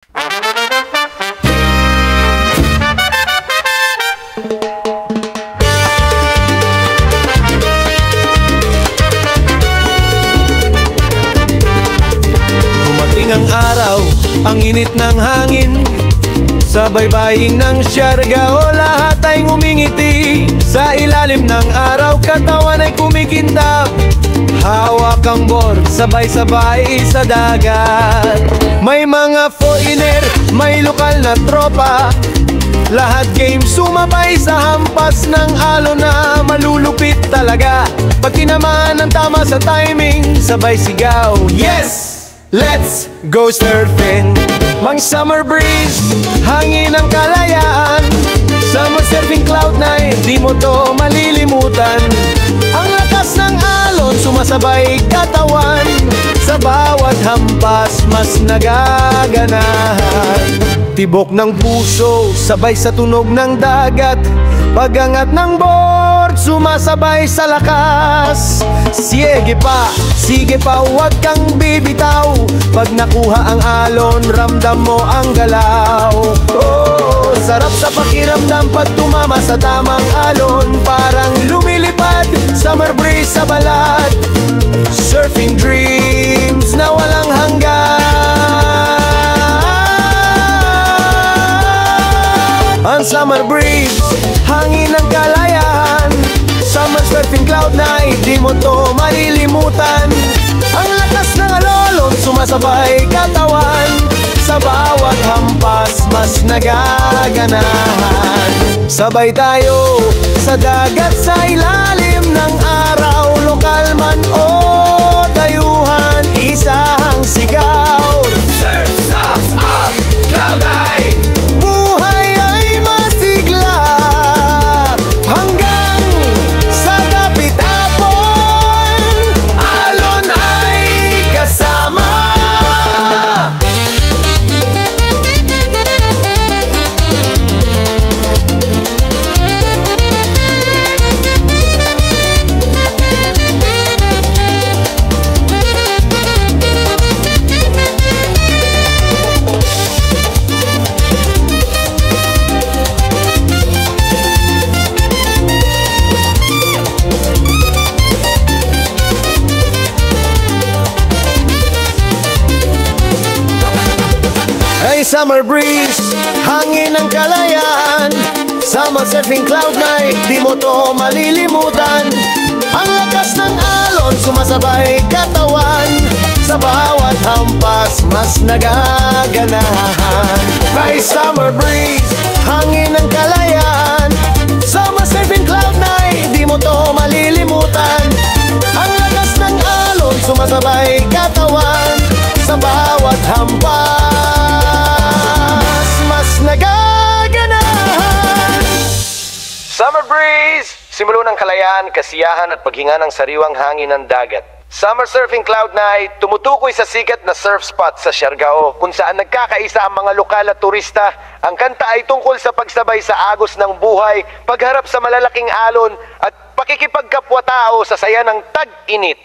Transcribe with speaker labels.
Speaker 1: Dumating ang araw, ang init ng hangin, sa baybaying ng Siargao lahat ay ngumingiti. Sa ilalim ng araw, katawan ay kumikintab. Hawak ang board, sabay-sabay sa dagat. May mga foreigner, may lokal na tropa. Lahat game sumabay sa hampas ng alon na malulupit talaga. Pag tinamaan ng tama sa timing, sabay sigaw, yes! Let's go surfing! Mang summer breeze, hangin ng kalayaan. Summer surfing cloud nine, di mo to malilimutan. Ang lakas ng alon, sumasabay katawan. Sa bawat hampas, mas nagaganahan. Tibok ng puso, sabay sa tunog ng dagat. Pagangat ng board, sumasabay sa lakas. Sige pa, huwag kang bibitaw. Pag nakuha ang alon, ramdam mo ang galaw. Oh, sarap sa pakiramdam pag tumama sa tamang alon. Parang lumilipad, summer breeze sa balat. Surfing dreams na walang hanggan. Ang summer breeze, hangin ng kalayaan. Summer surfing cloud night, di mo to malilimutan. Ang lakas ng alon, sumasabay katawan. Sa bawat hampas, mas nagaganahan. Sabay tayo sa dagat, sa ilalim ng araw. Lokal man o dayuhan, isang sigaw. Surf, surf, up, cloud night. Buhay ay masigla hanggang sa kapitapon. Alon ay kasama. Summer breeze, hangin ng kalayaan. Summer surfing cloud night, di mo to malilimutan. Ang lakas ng alon, sumasabay katawan. Sa bawat hampas, mas nagaganahan. May summer breeze, hangin ng kalayaan. Summer surfing cloud night, di mo to malilimutan. Ang lakas ng alon, sumasabay katawan. Sa bawat hampas, nagaganahan. Summer breeze, simulo ng kalayaan, kasiyahan at paghinga ng sariwang hangin ng dagat. Summer surfing cloud night, tumutukoy sa sikat na surf spot sa Siargao, kung saan nagkakaisa ang mga lokal at turista. Ang kanta ay tungkol sa pagsabay sa agos ng buhay, pagharap sa malalaking alon at pakikipagkapwa-tao sa saya ng tag-init.